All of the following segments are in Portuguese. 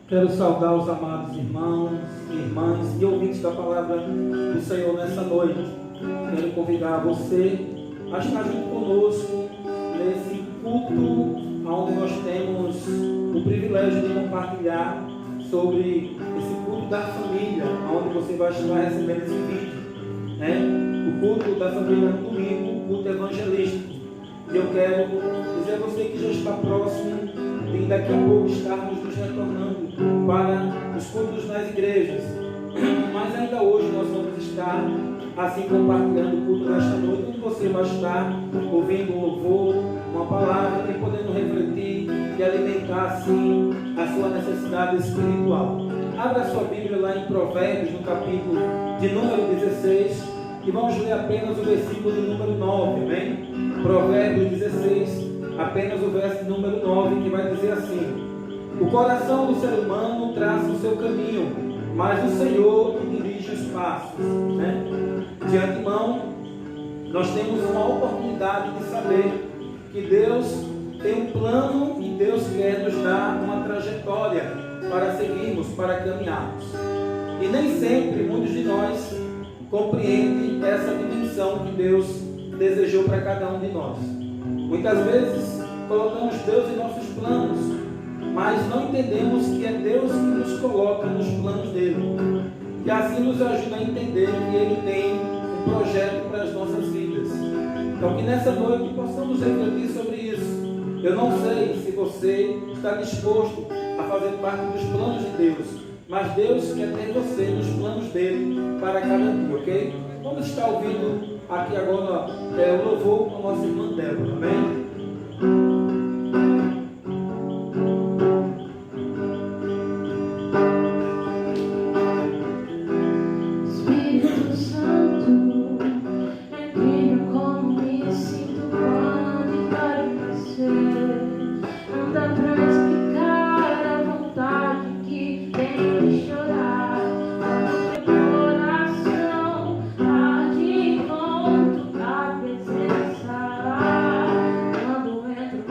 Quero saudar os amados irmãos, irmãs e ouvintes da palavra do Senhor nessa noite. Quero convidar você a estar junto conosco nesse culto, onde nós temos o privilégio de compartilhar sobre esse culto da família, onde você vai estar recebendo esse vídeo, né? O culto da família no domingo, o culto evangelístico. E eu quero dizer a você que já está próximo e daqui a pouco estarmos nos retornando para os cultos nas igrejas. Mas ainda hoje nós vamos estar assim compartilhando o culto nesta noite, onde você vai estar ouvindo um louvor, uma palavra e podendo refletir e alimentar assim a sua necessidade espiritual. Abra sua Bíblia lá em Provérbios, no capítulo de número 16, e vamos ler apenas o versículo de número 9, amém? Provérbios 16, apenas o verso número 9, que vai dizer assim: o coração do ser humano traça o seu caminho, mas o Senhor dirige os passos, né? De antemão, nós temos uma oportunidade de saber que Deus tem um plano e Deus quer nos dar uma trajetória para seguirmos, para caminharmos. E nem sempre muitos de nós compreendem essa dimensão que Deus desejou para cada um de nós. Muitas vezes colocamos Deus em nossos planos, mas não entendemos que é Deus que nos coloca nos planos dele. E assim nos ajuda a entender que Ele tem um projeto para as nossas vidas. Então que nessa noite possamos refletir sobre isso. Eu não sei se você está disposto a fazer parte dos planos de Deus, mas Deus quer ter você nos planos dele para cada dia, ok? Vamos estar ouvindo aqui agora o louvor com a nossa irmã Débora, amém? Quando entro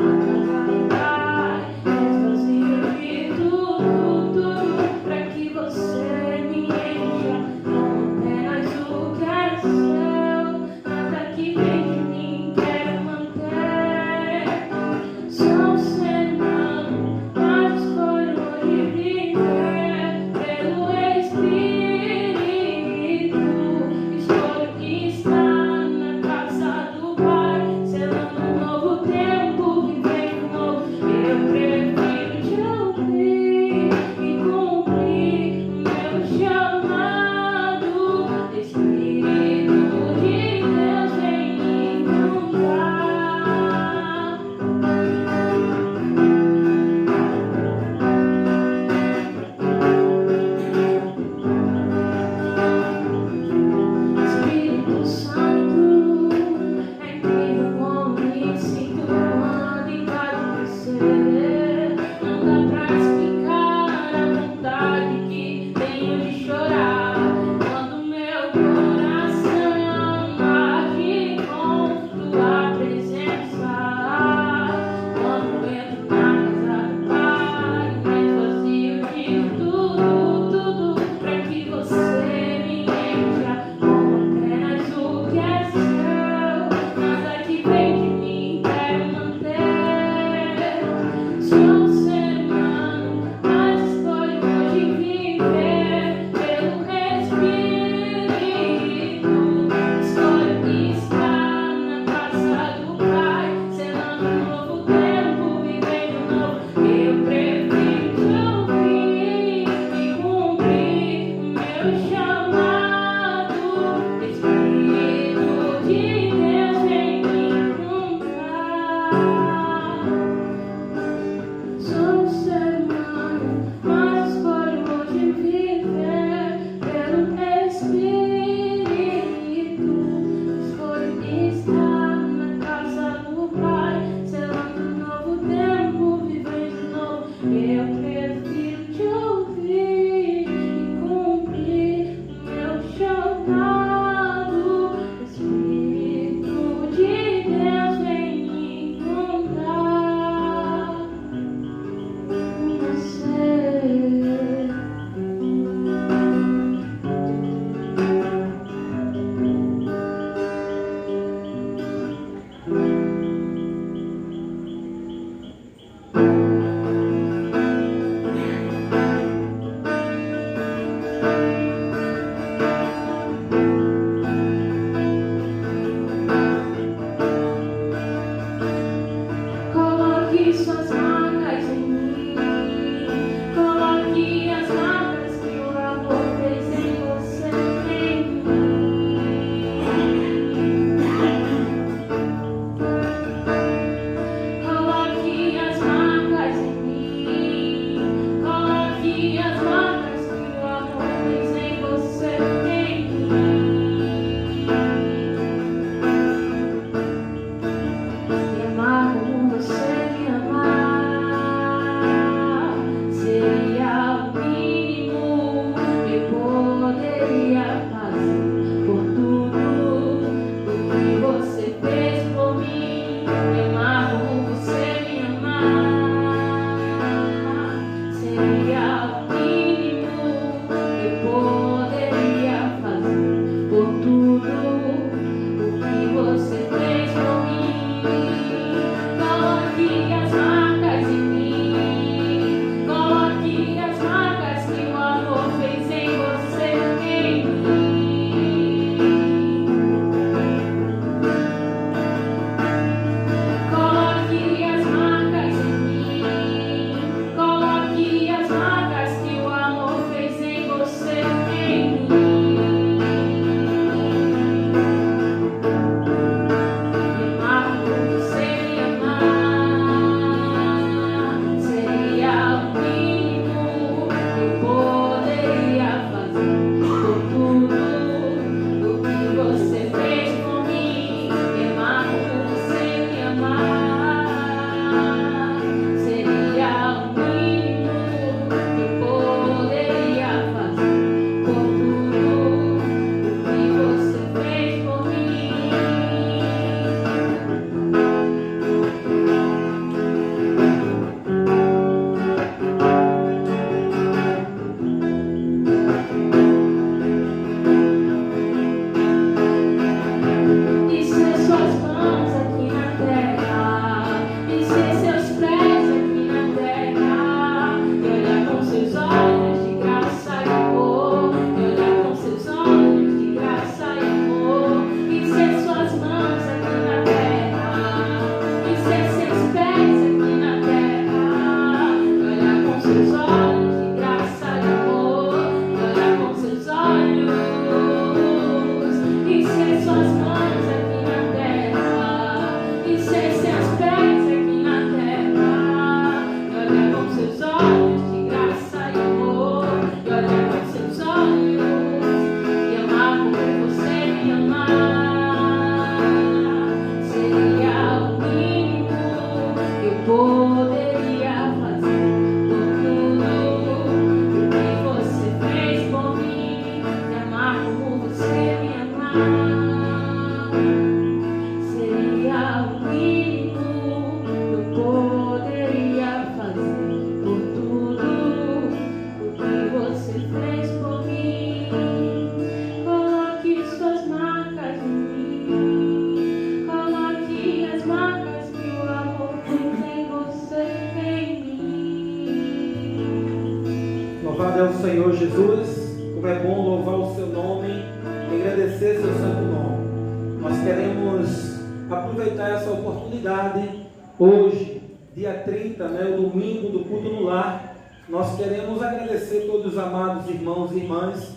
Louvado é o Senhor Jesus, como é bom louvar o seu nome e agradecer seu santo nome. Nós queremos aproveitar essa oportunidade hoje, dia 30, o domingo do culto no lar. Nós queremos agradecer todos os amados irmãos e irmãs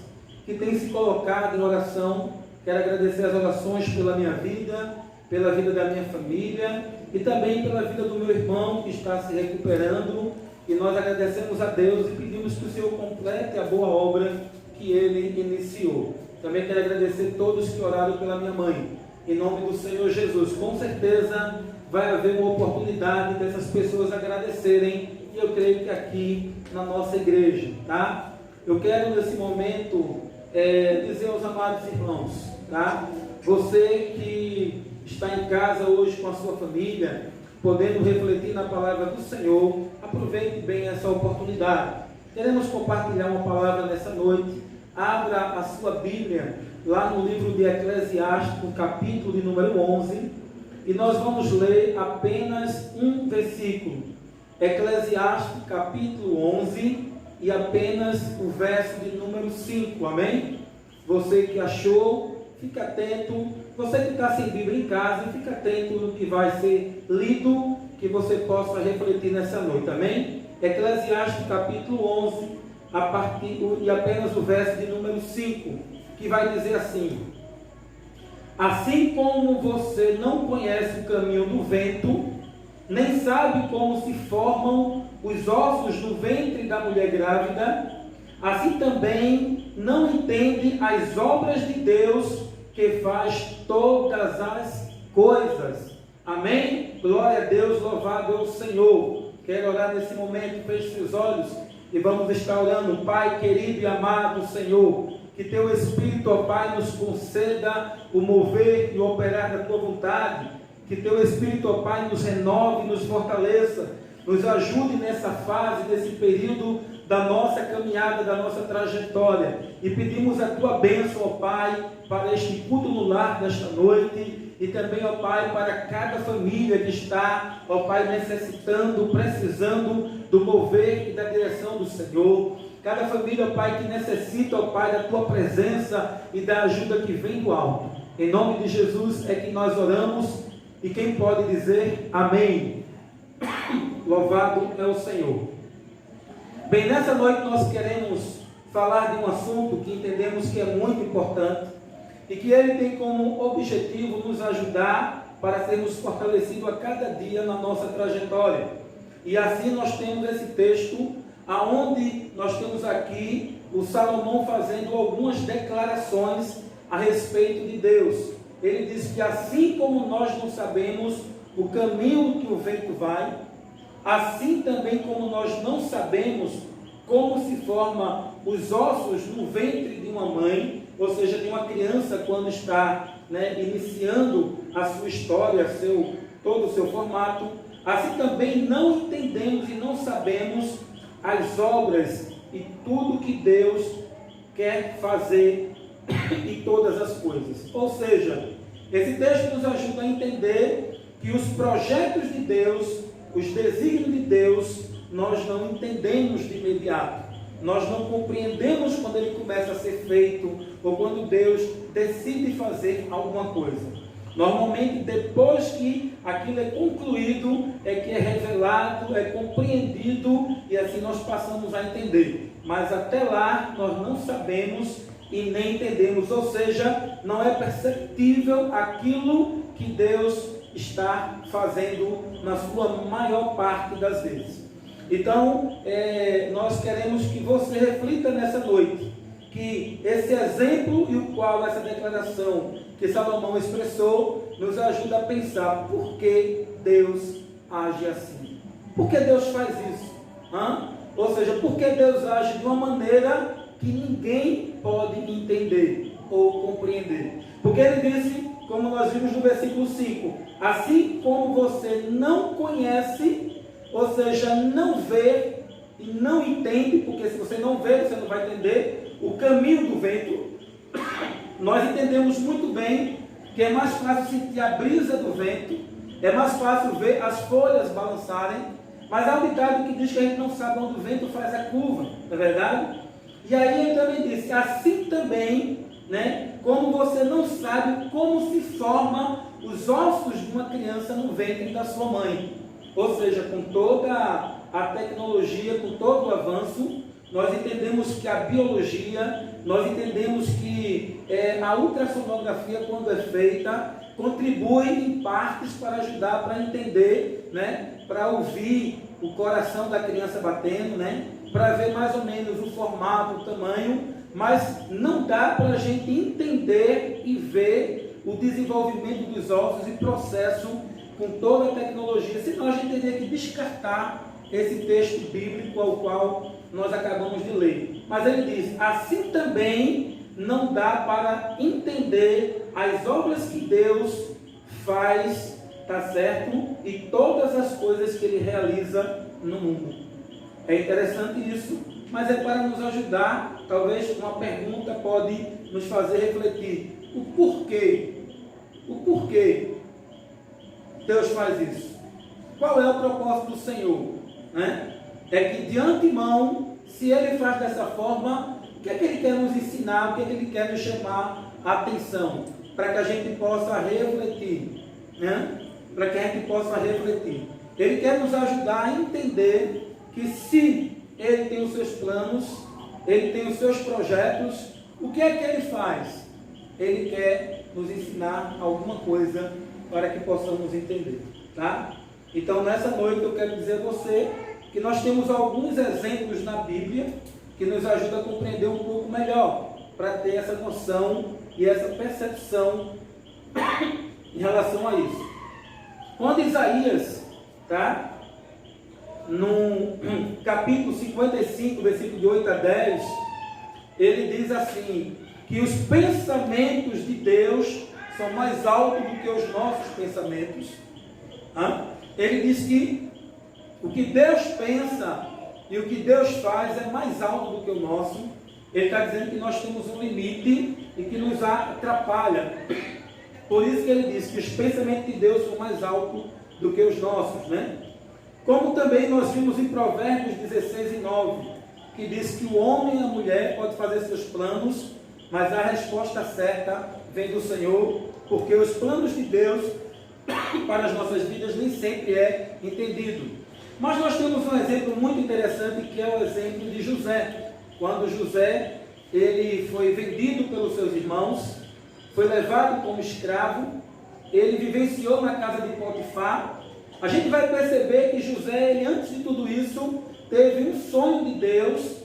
que têm se colocado em oração. Quero agradecer as orações pela minha vida, pela vida da minha família e também pela vida do meu irmão que está se recuperando. E nós agradecemos a Deus e pedimos que o Senhor complete a boa obra que Ele iniciou. Também quero agradecer a todos que oraram pela minha mãe. Em nome do Senhor Jesus, com certeza vai haver uma oportunidade dessas pessoas agradecerem. E eu creio que aqui na nossa igreja, tá? Eu quero nesse momento dizer aos amados irmãos, tá? Você que está em casa hoje com a sua família, podendo refletir na palavra do Senhor, aproveite bem essa oportunidade. Queremos compartilhar uma palavra nessa noite. Abra a sua Bíblia lá no livro de Eclesiastes, capítulo de número 11, e nós vamos ler apenas um versículo. Eclesiastes, capítulo 11, e apenas o verso de número 5, amém? Você que achou, fica atento. Você que está sem Bíblia em casa, fica atento no que vai ser lido, que você possa refletir nessa noite, amém? Eclesiastes capítulo 11, e apenas o verso de número 5, que vai dizer assim: assim como você não conhece o caminho do vento, nem sabe como se formam os ossos no ventre da mulher grávida, assim também não entende as obras de Deus, que faz todas as coisas. Amém? Glória a Deus, louvado é o Senhor. Quero orar nesse momento, feche seus olhos e vamos estar orando. Pai querido e amado Senhor, que teu Espírito, ó Pai, nos conceda o mover e o operar da tua vontade. Que teu Espírito, ó Pai, nos renove, nos fortaleça, nos ajude nessa fase, nesse período da nossa caminhada, da nossa trajetória. E pedimos a tua bênção, ó Pai, para este culto no lar desta noite, e também, ó Pai, para cada família que está, ó Pai, necessitando, precisando do mover e da direção do Senhor. Cada família, ó Pai, que necessita, ó Pai, da tua presença e da ajuda que vem do alto. Em nome de Jesus é que nós oramos, e quem pode dizer amém? Louvado é o Senhor. Bem, nessa noite nós queremos falar de um assunto que entendemos que é muito importante e que ele tem como objetivo nos ajudar para sermos fortalecidos a cada dia na nossa trajetória. E assim nós temos esse texto, aonde nós temos aqui o Salomão fazendo algumas declarações a respeito de Deus. Ele diz que assim como nós não sabemos o caminho que o vento vai, assim também como nós não sabemos como se formam os ossos no ventre de uma mãe, ou seja, de uma criança quando está iniciando a sua história, todo o seu formato, assim também não entendemos e não sabemos as obras e tudo que Deus quer fazer e todas as coisas. Ou seja, esse texto nos ajuda a entender que os projetos de Deus, os desígnios de Deus, nós não entendemos de imediato. Nós não compreendemos quando ele começa a ser feito ou quando Deus decide fazer alguma coisa. Normalmente, depois que aquilo é concluído, é que é revelado, é compreendido e assim nós passamos a entender. Mas até lá, nós não sabemos e nem entendemos. Ou seja, não é perceptível aquilo que Deus está fazendo na sua maior parte das vezes. Então, nós queremos que você reflita nessa noite, que esse exemplo e o qual essa declaração que Salomão expressou, nos ajuda a pensar por que Deus age assim. Por que Deus faz isso? Ou seja, por que Deus age de uma maneira que ninguém pode entender ou compreender? Porque ele disse, como nós vimos no versículo 5, assim como você não conhece, ou seja, não vê e não entende, porque se você não vê, você não vai entender o caminho do vento. Nós entendemos muito bem que é mais fácil sentir a brisa do vento, é mais fácil ver as folhas balançarem, Mas há um ditado que diz que a gente não sabe onde o vento faz a curva, não é verdade? E aí ele também disse, assim também, né, como você não sabe como se formam os ossos de uma criança no ventre da sua mãe. Ou seja, com toda a tecnologia, com todo o avanço, nós entendemos que a biologia, nós entendemos que a ultrassonografia, quando é feita, contribui em partes para ajudar, para entender, né, para ouvir o coração da criança batendo, né, para ver mais ou menos o formato, o tamanho, mas não dá para a gente entender e ver o desenvolvimento dos ossos e processo com toda a tecnologia, senão a gente teria que descartar esse texto bíblico ao qual nós acabamos de ler. Mas ele diz, assim também não dá para entender as obras que Deus faz, tá certo? E todas as coisas que Ele realiza no mundo. É interessante isso, mas é para nos ajudar. Talvez uma pergunta pode nos fazer refletir. O porquê? O porquê Deus faz isso? Qual é o propósito do Senhor? Né? É que de antemão, se Ele faz dessa forma, o que é que Ele quer nos ensinar? O que é que Ele quer nos chamar a atenção? Para que a gente possa refletir. Né? Para que a gente possa refletir. Ele quer nos ajudar a entender que se Ele tem os seus planos, Ele tem os seus projetos, o que é que Ele faz? Ele quer nos ensinar alguma coisa para que possamos entender. Tá? Então, nessa noite eu quero dizer a você que nós temos alguns exemplos na Bíblia que nos ajudam a compreender um pouco melhor, para ter essa noção e essa percepção em relação a isso. Quando Isaías, tá? No capítulo 55, versículo de 8 a 10, ele diz assim, que os pensamentos de Deus são mais altos do que os nossos pensamentos. Ele diz que o que Deus pensa e o que Deus faz é mais alto do que o nosso. Ele está dizendo que nós temos um limite e que nos atrapalha. Por isso que ele diz que os pensamentos de Deus são mais altos do que os nossos, né? Como também nós vimos em Provérbios 16 e 9, que diz que o homem e a mulher podem fazer seus planos, mas a resposta certa vem do Senhor, porque os planos de Deus para as nossas vidas nem sempre é entendido. Mas nós temos um exemplo muito interessante, que é o exemplo de José. Quando José ele foi vendido pelos seus irmãos, foi levado como escravo, ele vivenciou na casa de Potifar. A gente vai perceber que José, ele, antes de tudo isso, teve um sonho de Deus,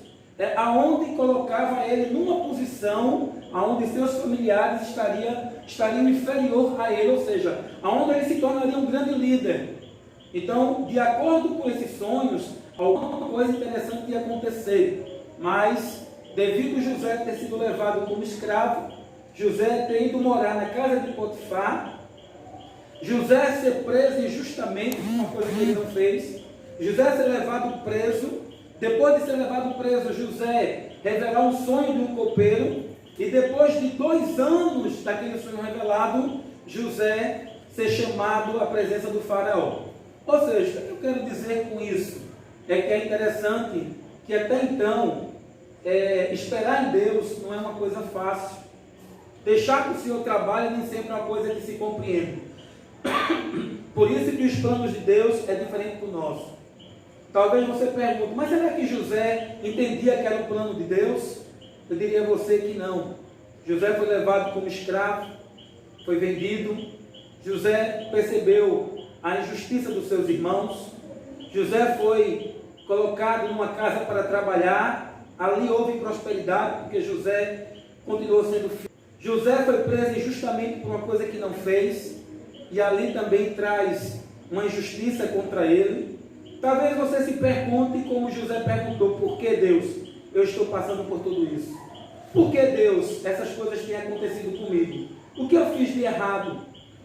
aonde colocava ele numa posição aonde seus familiares estariam inferior a ele, ou seja, aonde ele se tornaria um grande líder. Então, de acordo com esses sonhos, alguma coisa interessante ia acontecer, mas devido a José ter sido levado como escravo, José ter ido morar na casa de Potifar, José ser preso injustamente, uma coisa que ele não fez, José ser levado preso, depois de ser levado preso, José revelar um sonho de um copeiro, e depois de 2 anos daquele sonho revelado, José ser chamado à presença do faraó. Ou seja, o que eu quero dizer com isso é que é interessante que até então, esperar em Deus não é uma coisa fácil. Deixar que o Senhor trabalhe nem sempre é uma coisa que se compreende. Por isso que os planos de Deus é diferente do nosso. Talvez você pergunte, mas será que José entendia que era o plano de Deus? Eu diria a você que não. José foi levado como escravo, foi vendido. José percebeu a injustiça dos seus irmãos. José foi colocado numa casa para trabalhar. Ali houve prosperidade, porque José continuou sendo filho. José foi preso injustamente por uma coisa que não fez, e ali também traz uma injustiça contra ele. Talvez você se pergunte, como José perguntou, por que Deus, eu estou passando por tudo isso? Por que Deus, essas coisas têm acontecido comigo? O que eu fiz de errado?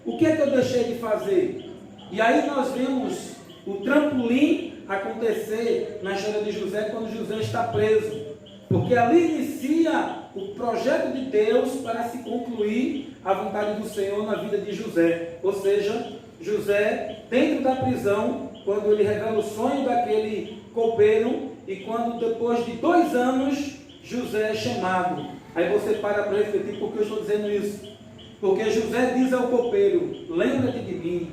O que é que eu deixei de fazer? E aí nós vemos o trampolim acontecer na história de José quando José está preso. Porque ali inicia o projeto de Deus para se concluir a vontade do Senhor na vida de José. Ou seja, José, dentro da prisão, quando ele revela o sonho daquele copeiro, e quando depois de 2 anos José é chamado. Aí você para refletir por que eu estou dizendo isso. Porque José diz ao copeiro: lembra-te de mim,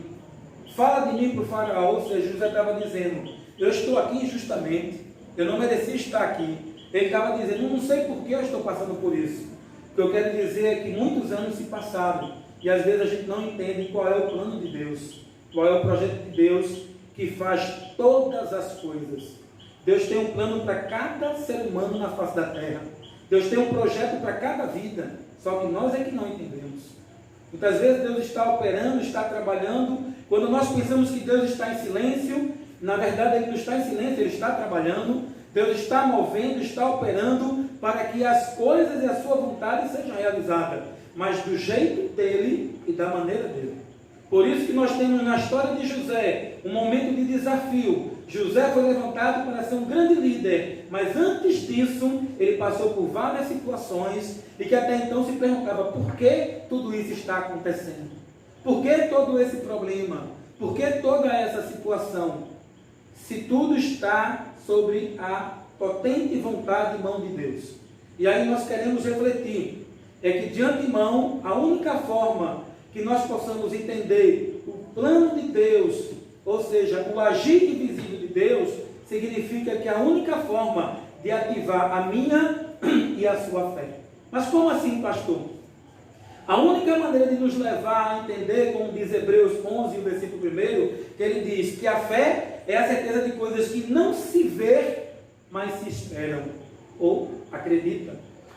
fala de mim para o faraó. Ou seja, José estava dizendo: eu estou aqui injustamente, eu não mereci estar aqui. Ele estava dizendo: não sei por que eu estou passando por isso. O que eu quero dizer é que muitos anos se passaram, e às vezes a gente não entende qual é o plano de Deus, qual é o projeto de Deus que faz todas as coisas. Deus tem um plano para cada ser humano na face da terra. Deus tem um projeto para cada vida, só que nós é que não entendemos. Muitas vezes Deus está operando, está trabalhando. Quando nós pensamos que Deus está em silêncio, na verdade Ele não está em silêncio, Ele está trabalhando. Deus está movendo, está operando para que as coisas e a sua vontade sejam realizadas, mas do jeito dele e da maneira dele. Por isso que nós temos na história de José um momento de desafio. José foi levantado para ser um grande líder, mas antes disso ele passou por várias situações e que até então se perguntava: por que tudo isso está acontecendo? Por que todo esse problema? Por que toda essa situação? Se tudo está sobre a potente vontade e mão de Deus. E aí nós queremos refletir, é que de antemão, a única forma que nós possamos entender o plano de Deus, ou seja, o agir invisível de Deus, significa que a única forma de ativar a minha e a sua fé. Mas como assim, pastor? A única maneira de nos levar a entender, como diz Hebreus 11, o versículo 1, que ele diz que a fé é a certeza de coisas que não se vê, mas se esperam, ou acredita.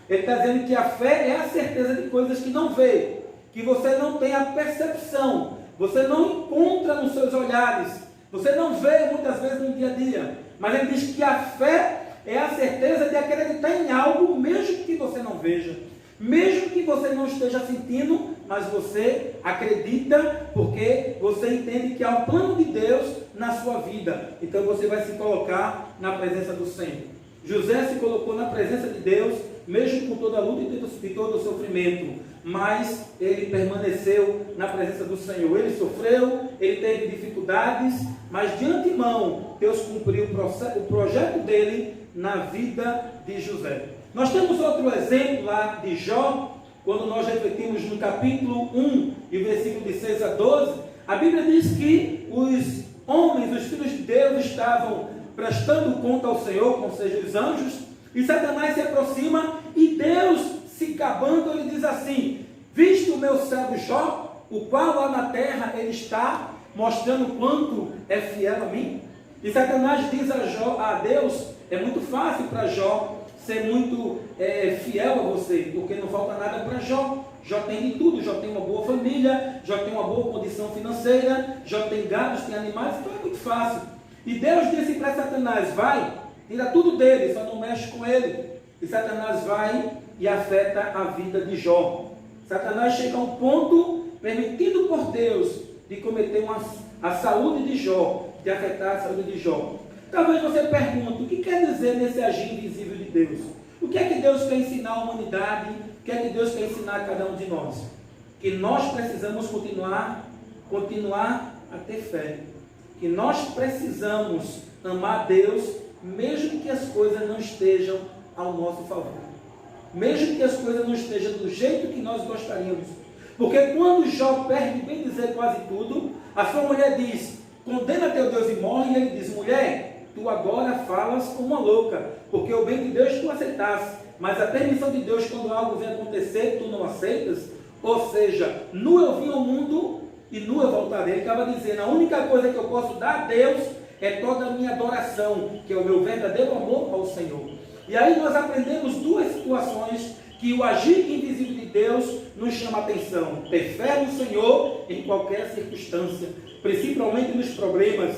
Ele está dizendo que a fé é a certeza de coisas que não vê, que você não tem a percepção, você não encontra nos seus olhares, você não vê muitas vezes no dia a dia, mas ele diz que a fé é a certeza de acreditar em algo, mesmo que você não veja, mesmo que você não esteja sentindo, mas você acredita porque você entende que há um plano de Deus na sua vida. Então você vai se colocar na presença do Senhor. José se colocou na presença de Deus, mesmo com toda a luta e todo o sofrimento, mas ele permaneceu na presença do Senhor. Ele sofreu, ele teve dificuldades, mas de antemão Deus cumpriu o projeto dele na vida de José. Nós temos outro exemplo lá de Jó, quando nós refletimos no capítulo 1, e versículo de 6 a 12, a Bíblia diz que os homens, os filhos de Deus, estavam prestando conta ao Senhor, ou seja, os anjos, e Satanás se aproxima, e Deus, se gabando, ele diz assim: visto o meu servo Jó, o qual lá na terra ele está, mostrando quanto é fiel a mim. E Satanás diz a Deus: é muito fácil para Jó ser muito fiel a você, porque não falta nada para Jó. Jó tem de tudo, Jó tem uma boa família, Jó tem uma boa condição financeira, Jó tem gados, tem animais, então é muito fácil. E Deus disse para Satanás: vai, tira tudo dele, só não mexe com ele. E Satanás vai e afeta a vida de Jó. Satanás chega a um ponto, permitido por Deus, de cometer a saúde de Jó, de afetar a saúde de Jó. Talvez você pergunte: o que quer dizer nesse agir invisível de Deus? O que é que Deus quer ensinar à humanidade? O que é que Deus quer ensinar a cada um de nós? Que nós precisamos continuar a ter fé. Que nós precisamos amar Deus, mesmo que as coisas não estejam ao nosso favor. Mesmo que as coisas não estejam do jeito que nós gostaríamos. Porque quando Jó perde, bem dizer, quase tudo, a sua mulher diz: condena teu Deus e morre. E ele diz: mulher, tu agora falas como uma louca, porque o bem de Deus tu aceitaste, mas a permissão de Deus, quando algo vem acontecer, tu não aceitas. Ou seja, nu eu vim ao mundo e nu eu voltarei. Ele estava dizendo: a única coisa que eu posso dar a Deus é toda a minha adoração, que é o meu verdadeiro amor ao Senhor. E aí nós aprendemos duas situações que o agir invisível de Deus nos chama a atenção: ter fé no Senhor em qualquer circunstância, principalmente nos problemas.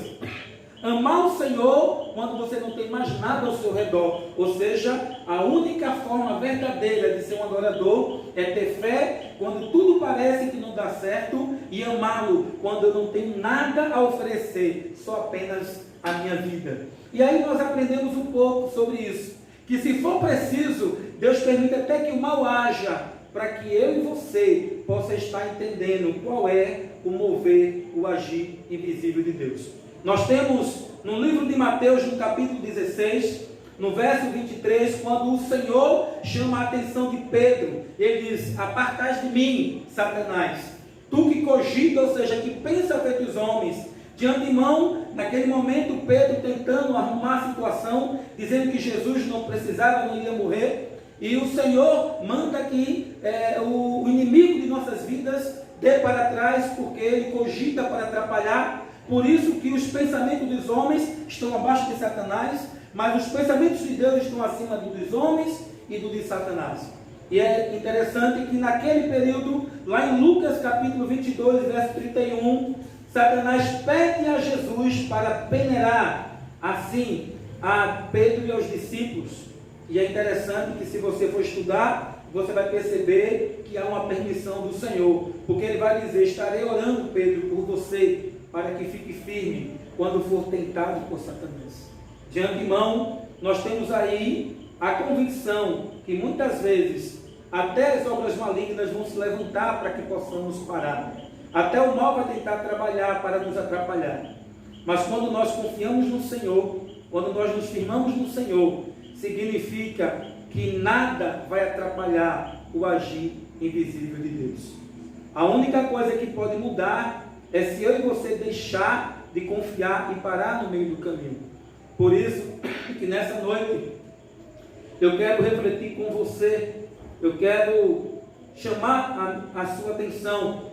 Amar o Senhor quando você não tem mais nada ao seu redor. Ou seja, a única forma verdadeira de ser um adorador é ter fé quando tudo parece que não dá certo, e amá-lo quando eu não tenho nada a oferecer, só apenas a minha vida. E aí nós aprendemos um pouco sobre isso, que se for preciso, Deus permite até que o mal haja, para que eu e você possa estar entendendo qual é o mover, o agir invisível de Deus. Nós temos no livro de Mateus, no capítulo 16, no verso 23, quando o Senhor chama a atenção de Pedro, ele diz: apartai de mim, Satanás, tu que cogita, ou seja, que pensa feito os homens. De antemão, naquele momento, Pedro tentando arrumar a situação, dizendo que Jesus não precisava, não ia morrer, e o Senhor manda que o inimigo de nossas vidas dê para trás, porque ele cogita para atrapalhar. Por isso que os pensamentos dos homens estão abaixo de Satanás, mas os pensamentos de Deus estão acima dos homens e do de Satanás. E é interessante que naquele período, lá em Lucas capítulo 22, verso 31, Satanás pede a Jesus para peneirar assim a Pedro e aos discípulos. E é interessante que, se você for estudar, você vai perceber que há uma permissão do Senhor, porque ele vai dizer: estarei orando, Pedro, por você, para que fique firme quando for tentado por Satanás. De antemão, nós temos aí a convicção que muitas vezes até as obras malignas vão se levantar para que possamos parar. Até o mal vai tentar trabalhar para nos atrapalhar. Mas quando nós confiamos no Senhor, quando nós nos firmamos no Senhor, significa que nada vai atrapalhar o agir invisível de Deus. A única coisa que pode mudar é se eu e você deixar de confiar e parar no meio do caminho. Por isso que nessa noite eu quero refletir com você, eu quero chamar a sua atenção.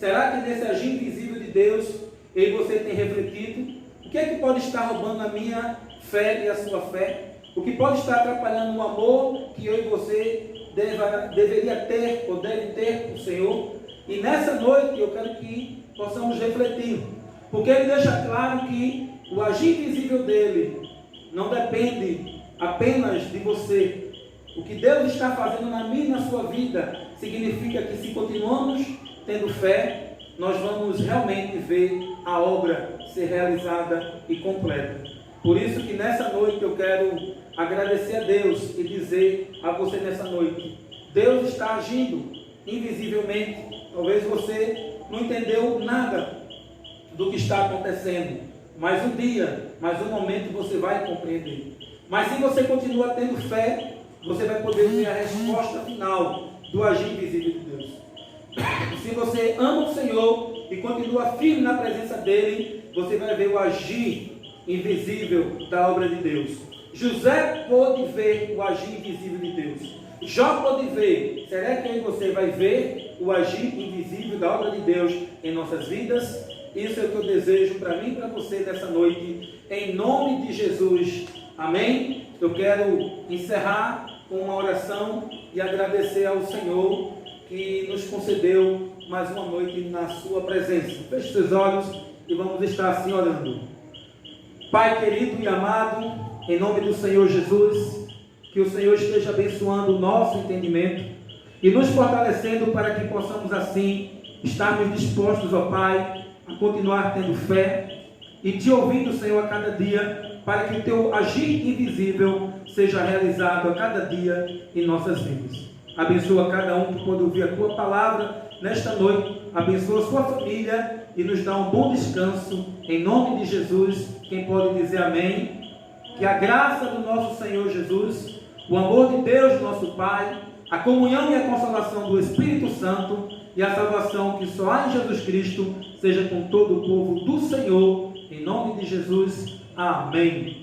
Será que nesse agir invisível de Deus, eu e você tem refletido? O que é que pode estar roubando a minha fé e a sua fé? O que pode estar atrapalhando o amor que eu e você deveria ter ou deve ter com o Senhor? E nessa noite eu quero que possamos refletir, porque ele deixa claro que o agir invisível dele não depende apenas de você. O que Deus está fazendo na minha e na sua vida significa que, se continuamos tendo fé, nós vamos realmente ver a obra ser realizada e completa. Por isso que nessa noite eu quero agradecer a Deus e dizer a você nessa noite: Deus está agindo invisivelmente. Talvez você não entendeu nada do que está acontecendo, mas um dia, mais um momento você vai compreender. Mas se você continua tendo fé, você vai poder ver a resposta final do agir invisível de Deus. Se você ama o Senhor e continua firme na presença dele, você vai ver o agir invisível da obra de Deus. José pôde ver o agir invisível de Deus. Jó pôde ver. Será que aí você vai ver o agir invisível da obra de Deus em nossas vidas? Isso é o que eu desejo para mim e para você nessa noite, em nome de Jesus. Amém? Eu quero encerrar com uma oração e agradecer ao Senhor que nos concedeu mais uma noite na sua presença. Feche seus olhos e vamos estar assim orando. Pai querido e amado, em nome do Senhor Jesus, que o Senhor esteja abençoando o nosso entendimento e nos fortalecendo para que possamos assim estarmos dispostos, ó Pai, a continuar tendo fé e te ouvindo, Senhor, a cada dia, para que o teu agir invisível seja realizado a cada dia em nossas vidas. Abençoa cada um que pode ouvir a tua palavra nesta noite. Abençoa a sua família e nos dá um bom descanso. Em nome de Jesus, quem pode dizer amém? Que a graça do nosso Senhor Jesus, o amor de Deus, nosso Pai, a comunhão e a consolação do Espírito Santo e a salvação que só há em Jesus Cristo, seja com todo o povo do Senhor. Em nome de Jesus, amém.